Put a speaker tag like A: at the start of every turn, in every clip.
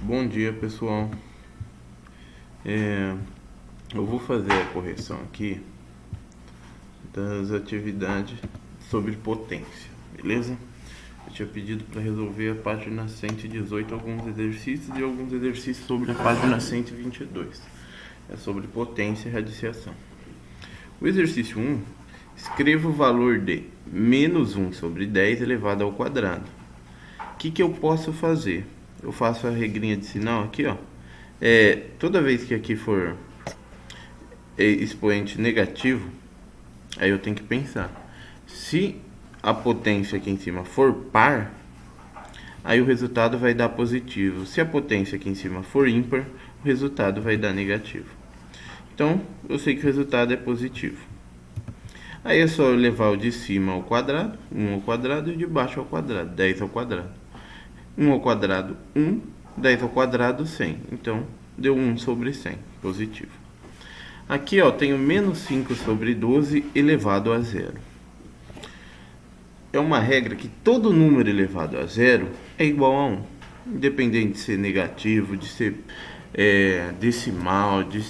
A: Bom dia, pessoal. Eu vou fazer a correção aqui das atividades sobre potência, beleza? Eu tinha pedido para resolver a página 118, alguns exercícios e alguns exercícios sobre a página 122. É sobre potência e radiciação. O exercício 1, escreva o valor de menos 1 sobre 10 elevado ao quadrado. O que eu posso fazer? Eu faço a regrinha de sinal aqui, ó. Toda vez que aqui for expoente negativo, aí eu tenho que pensar. Se a potência aqui em cima for par, aí o resultado vai dar positivo. Se a potência aqui em cima for ímpar, o resultado vai dar negativo. Então, eu sei que o resultado é positivo. Aí é só eu levar o de cima ao quadrado, 1 ao quadrado, e o de baixo ao quadrado, 10 ao quadrado. 1 ao quadrado, 1, 10 ao quadrado, 100. Então, deu 1 sobre 100, positivo. Aqui, ó, tenho menos 5 sobre 12 elevado a zero. É uma regra que todo número elevado a zero é igual a 1. Independente de ser negativo, de ser decimal, de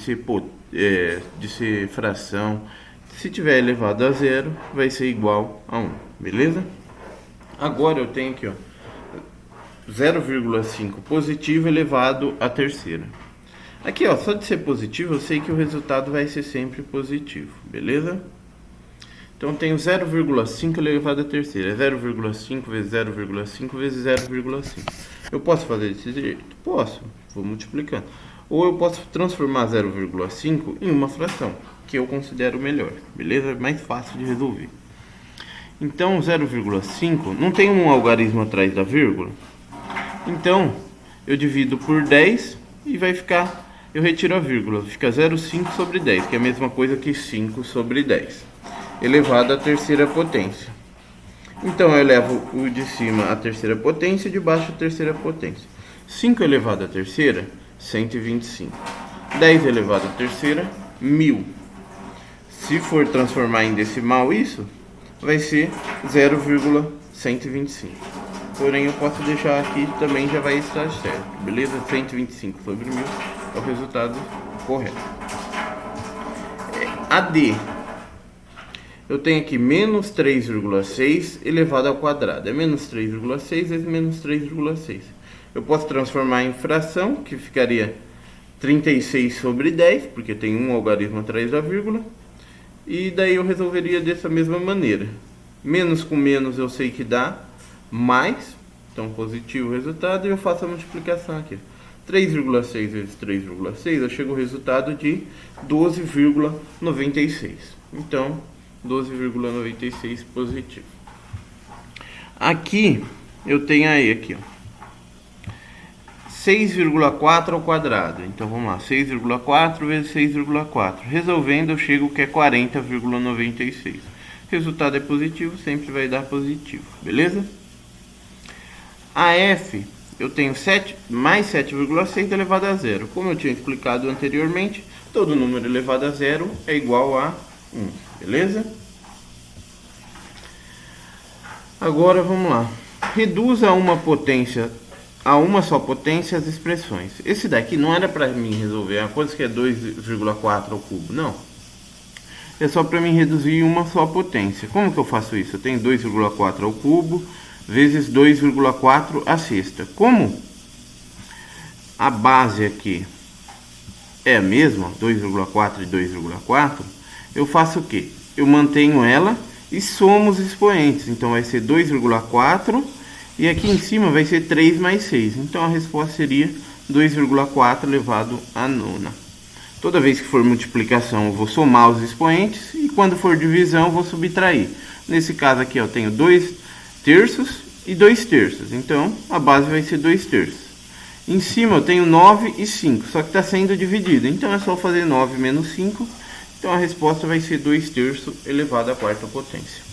A: ser fração. Se tiver elevado a zero, vai ser igual a 1, beleza? Agora eu tenho aqui, ó, 0,5 positivo elevado à terceira. Aqui, ó, só de ser positivo, eu sei que o resultado vai ser sempre positivo, beleza? Então, eu tenho 0,5 elevado à terceira. 0,5 vezes 0,5 vezes 0,5. Eu posso fazer desse jeito? Posso. Vou multiplicando. Ou eu posso transformar 0,5 em uma fração, que eu considero melhor, beleza? É mais fácil de resolver. Então, 0,5 não tem um algarismo atrás da vírgula? Então, eu divido por 10 e vai ficar, eu retiro a vírgula, fica 0,5 sobre 10, que é a mesma coisa que 5 sobre 10, elevado à terceira potência. Então, eu levo o de cima à terceira potência e de baixo à terceira potência. 5 elevado à terceira, 125. 10 elevado à terceira, 1000. Se for transformar em decimal isso, vai ser 0,125. Porém, eu posso deixar aqui também, já vai estar certo, beleza? 125 sobre 1000 é o resultado correto. AD, eu tenho aqui menos 3,6 elevado ao quadrado. É menos 3,6 vezes menos 3,6. Eu posso transformar em fração, que ficaria 36 sobre 10, porque tem um algarismo atrás da vírgula. E daí eu resolveria dessa mesma maneira. Menos com menos eu sei que dá mais, então positivo o resultado, e eu faço a multiplicação aqui. 3,6 vezes 3,6, eu chego ao resultado de 12,96. Então, 12,96 positivo. Aqui, eu tenho aí, aqui, ó, 6,4 ao quadrado. Então, vamos lá, 6,4 vezes 6,4. Resolvendo, eu chego que é 40,96. Resultado é positivo, sempre vai dar positivo, beleza? A F, eu tenho 7 mais 7,6 elevado a zero. Como eu tinha explicado anteriormente, todo número elevado a zero é igual a 1, beleza? Agora vamos lá. Reduza uma potência a uma só potência as expressões. Esse daqui não era para mim resolver quanto que é 2,4 ao cubo, não. É só para mim reduzir uma só potência. Como que eu faço isso? Eu tenho 2,4 ao cubo vezes 2,4 à sexta. Como a base aqui é a mesma, 2,4 e 2,4, eu faço o quê? Eu mantenho ela e somo os expoentes. Então vai ser 2,4 e aqui em cima vai ser 3 mais 6. Então a resposta seria 2,4 elevado à nona. Toda vez que for multiplicação, eu vou somar os expoentes e quando for divisão, eu vou subtrair. Nesse caso aqui, eu tenho 2 terços e 2 terços. Então, a base vai ser 2 terços. Em cima, eu tenho 9 e 5, só que está sendo dividido. Então, é só fazer 9 menos 5. Então, a resposta vai ser 2 terços elevado à quarta potência.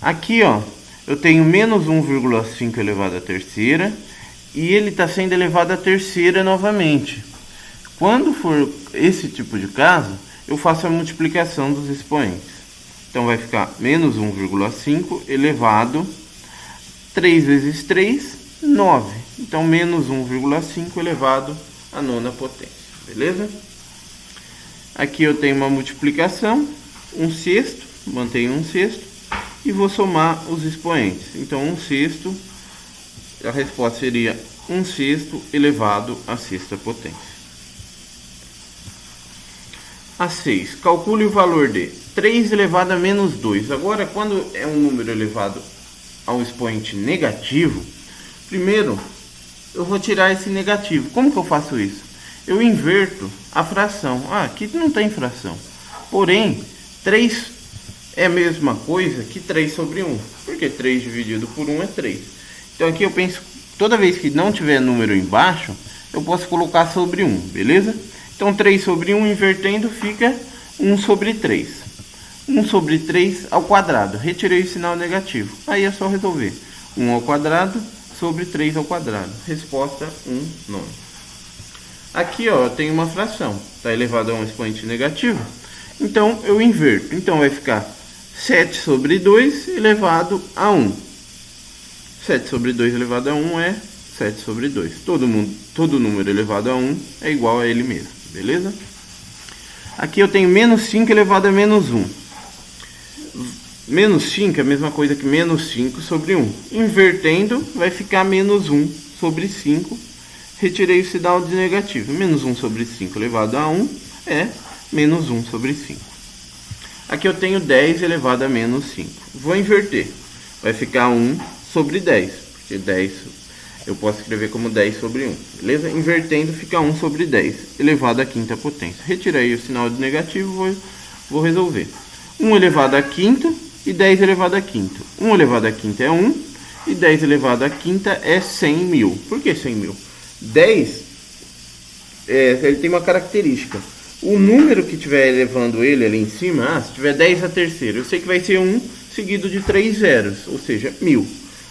A: Aqui, ó, eu tenho menos 1,5 elevado à terceira. E ele está sendo elevado à terceira novamente. Quando for esse tipo de caso, eu faço a multiplicação dos expoentes. Então, vai ficar menos 1,5 elevado 3 vezes 3, 9. Então, menos 1,5 elevado à nona potência. Beleza? Aqui eu tenho uma multiplicação, 1/6, mantenho 1/6, e vou somar os expoentes. Então, 1/6, a resposta seria 1/6 elevado à sexta potência. A 6. Calcule o valor de 3 elevado a menos 2. Agora, quando é um número elevado a um expoente negativo, primeiro eu vou tirar esse negativo. Como que eu faço isso? Eu inverto a fração. Aqui não tem fração. Porém, 3 é a mesma coisa que 3 sobre 1. Porque 3 dividido por 1 é 3. Então aqui eu penso, toda vez que não tiver número embaixo, eu posso colocar sobre 1, beleza? Então 3 sobre 1 invertendo fica 1 sobre 3. 1 sobre 3 ao quadrado. Retirei o sinal negativo. Aí é só resolver. 1 ao quadrado sobre 3 ao quadrado. Resposta 1/9. Aqui ó, eu tenho uma fração. Está elevado a um expoente negativo. Então eu inverto. Então vai ficar 7 sobre 2 elevado a 1. 7 sobre 2 elevado a 1 é 7 sobre 2. Todo número elevado a 1 é igual a ele mesmo. Beleza? Aqui eu tenho menos 5 elevado a menos 1. Menos 5 é a mesma coisa que menos 5 sobre 1. Invertendo, vai ficar menos 1 sobre 5. Retirei o sinal de negativo. Menos 1 sobre 5 elevado a 1 é menos 1 sobre 5. Aqui eu tenho 10 elevado a menos 5. Vou inverter. Vai ficar 1 sobre 10. Porque 10 eu posso escrever como 10 sobre 1. Beleza? Invertendo fica 1 sobre 10 elevado à quinta potência. Retirei o sinal de negativo, vou resolver. 1 elevado à quinta e 10 elevado à quinta. 1 elevado à quinta é 1 e 10 elevado à quinta é 100 mil. Por que 100 mil? 10, ele tem uma característica. O número que estiver elevando ele ali em cima, se tiver 10 à terceira, eu sei que vai ser 1 seguido de 3 zeros, ou seja, 1000.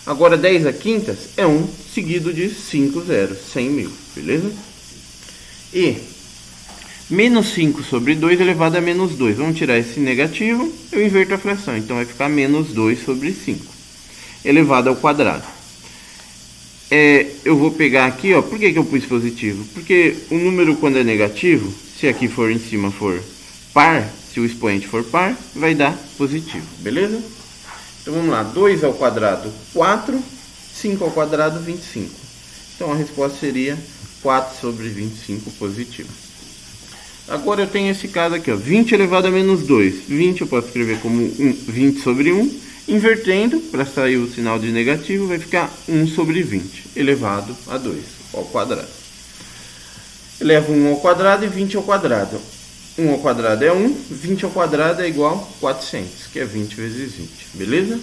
A: Agora 10 à quintas é 1 seguido de 5 zeros, 100 mil, beleza? E menos 5 sobre 2 elevado a menos 2. Vamos tirar esse negativo, eu inverto a fração. Então vai ficar menos 2 sobre 5 elevado ao quadrado. Eu vou pegar aqui, ó, por que eu pus positivo? Porque o número quando é negativo, se aqui for em cima for par, se o expoente for par, vai dar positivo, beleza? Então vamos lá, 2 ao quadrado 4, 5 ao quadrado 25. Então a resposta seria 4 sobre 25 positivo. Agora eu tenho esse caso aqui, ó, 20 elevado a menos 2. 20 eu posso escrever como 20 sobre 1. Invertendo, para sair o sinal de negativo, vai ficar 1 sobre 20 elevado a 2 ao quadrado. Elevo 1 ao quadrado e 20 ao quadrado. 1 ao quadrado é 1, 20 ao quadrado é igual a 400, que é 20 vezes 20, beleza?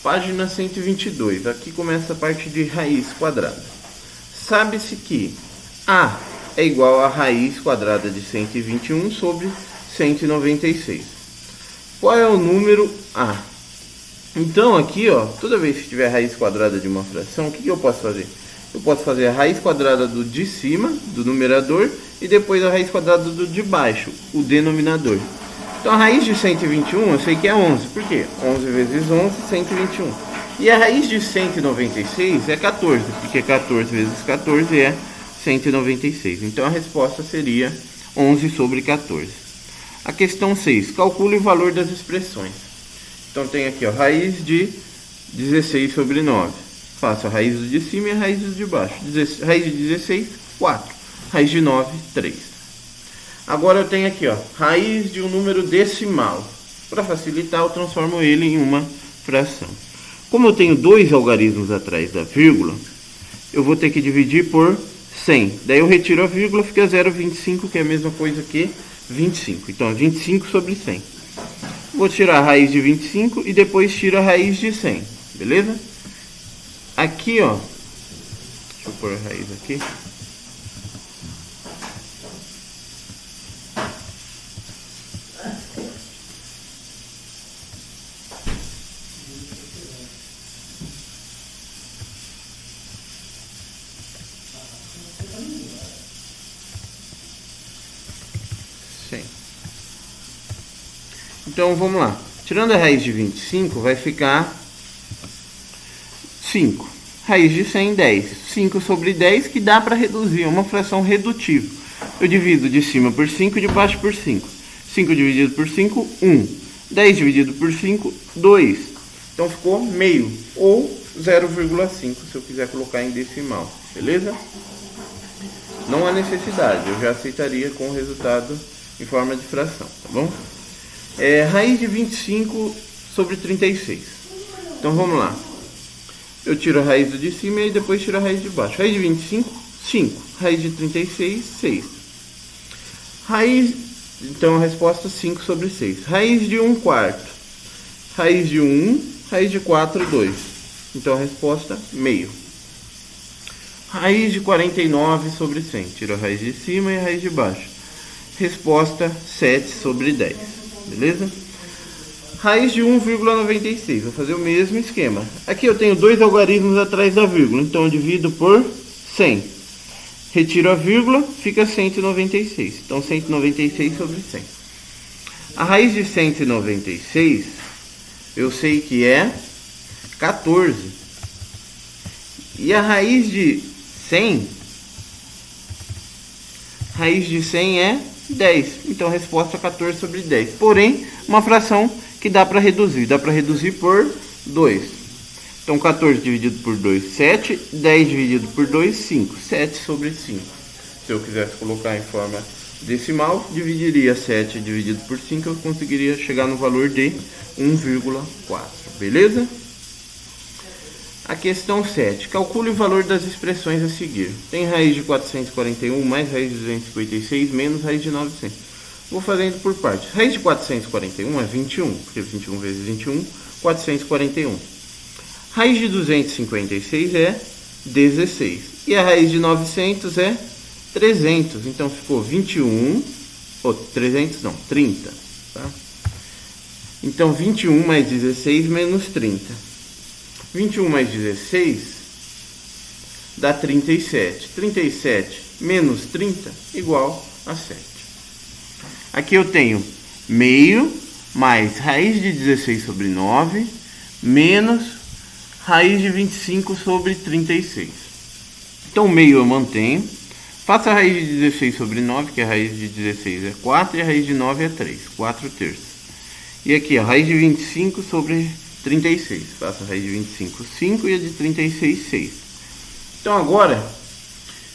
A: Página 122, aqui começa a parte de raiz quadrada. Sabe-se que A é igual a raiz quadrada de 121 sobre 196. Qual é o número A? Então aqui, ó, toda vez que tiver raiz quadrada de uma fração, o que eu posso fazer? Eu posso fazer a raiz quadrada do de cima, do numerador, e depois a raiz quadrada do de baixo, o denominador. Então a raiz de 121 eu sei que é 11. Por quê? 11 vezes 11, 121. E a raiz de 196 é 14, porque 14 vezes 14 é 196. Então a resposta seria 11 sobre 14. A questão 6. Calcule o valor das expressões. Então tem aqui, ó, raiz de 16 sobre 9. Faço a raiz do de cima e a raiz do de baixo. Raiz de 16, 4. Raiz de 9, 3. Agora eu tenho aqui, ó, raiz de um número decimal. Para facilitar, eu transformo ele em uma fração. Como eu tenho dois algarismos atrás da vírgula, eu vou ter que dividir por 100. Daí eu retiro a vírgula, fica 0,25, que é a mesma coisa que 25. Então, 25 sobre 100. Vou tirar a raiz de 25 e depois tiro a raiz de 100. Beleza? Aqui, ó. Deixa eu pôr a raiz aqui. Então vamos lá. Tirando a raiz de 25, vai ficar 5. Raiz de 100, 10. 5 sobre 10 que dá para reduzir, é uma fração redutível. Eu divido de cima por 5 e de baixo por 5. 5 dividido por 5, 1. 10 dividido por 5, 2. Então ficou meio, ou 0,5 se eu quiser colocar em decimal, beleza? Não há necessidade, eu já aceitaria com o resultado em forma de fração, tá bom? Raiz de 25 sobre 36. Então vamos lá. Eu tiro a raiz do de cima e depois tiro a raiz de baixo. Raiz de 25, 5. Raiz de 36, 6. Então a resposta 5 sobre 6. Raiz de 1 quarto. Raiz de 1, raiz de 4, 2. Então a resposta meio. Raiz de 49 sobre 100. Tiro a raiz de cima e a raiz de baixo. Resposta 7 sobre 10. Beleza? Raiz de 1,96. Vou fazer o mesmo esquema. Aqui eu tenho dois algarismos atrás da vírgula. Então eu divido por 100. Retiro a vírgula, fica 196. Então 196 sobre 100. A raiz de 196, eu sei que é 14. E a raiz de 100, é 10. Então a resposta é 14 sobre 10. Porém, uma fração que dá para reduzir. Dá para reduzir por 2. Então 14 dividido por 2, 7. 10 dividido por 2, 5. 7 sobre 5. Se eu quisesse colocar em forma decimal, dividiria 7 dividido por 5. Eu conseguiria chegar no valor de 1,4. Beleza? A questão 7. Calcule o valor das expressões a seguir. Tem raiz de 441 mais raiz de 256 menos raiz de 900. Vou fazendo por partes. Raiz de 441 é 21, porque 21 vezes 21, 441. Raiz de 256 é 16. E a raiz de 900 é 300. Então ficou 21, ou 300 não, 30. Tá? Então 21 mais 16 menos 30. 21 mais 16 dá 37. 37 menos 30 igual a 7. Aqui eu tenho meio mais raiz de 16 sobre 9 menos raiz de 25 sobre 36. Então meio eu mantenho. Faço a raiz de 16 sobre 9, que a raiz de 16 é 4 e a raiz de 9 é 3, 4 terços. E aqui a raiz de 25 sobre 36. Faço a raiz de 25, 5 e a de 36, 6. Então agora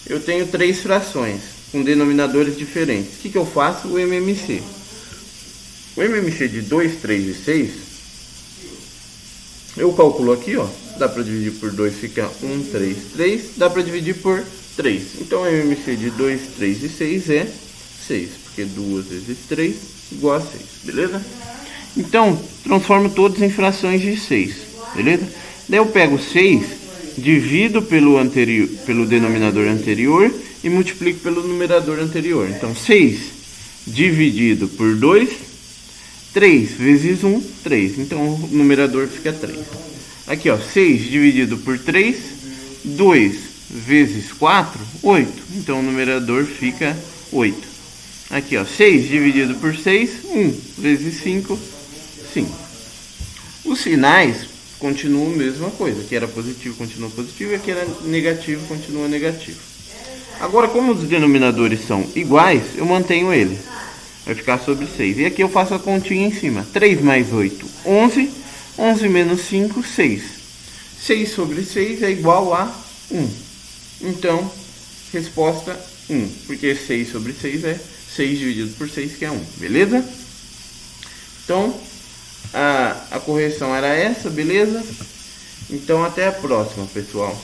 A: eu tenho três frações com denominadores diferentes. O que eu faço? O MMC. O MMC de 2, 3 e 6, eu calculo aqui, ó. Dá para dividir por 2, fica 1, 3, 3. Dá para dividir por 3. Então o MMC de 2, 3 e 6 é 6, porque 2 vezes 3 igual a 6, beleza? Então, transformo todos em frações de 6, beleza? Daí eu pego 6, divido pelo denominador anterior e multiplico pelo numerador anterior. Então, 6 dividido por 2, 3 vezes 1, 3. Então, o numerador fica 3. Aqui, ó, 6 dividido por 3, 2 vezes 4, 8. Então, o numerador fica 8. Aqui, ó, 6 dividido por 6, 1 vezes 5, 5. Os sinais continuam a mesma coisa. Aqui era positivo, continua positivo. E aqui era negativo, continua negativo. Agora, como os denominadores são iguais, eu mantenho ele. Vai ficar sobre 6. E aqui eu faço a continha em cima. 3 mais 8, 11. 11 menos 5, 6. 6 sobre 6 é igual a 1. Então, resposta 1. Porque 6 sobre 6 é 6 dividido por 6, que é 1. Beleza? Então, a correção era essa, beleza? Então, até a próxima, pessoal.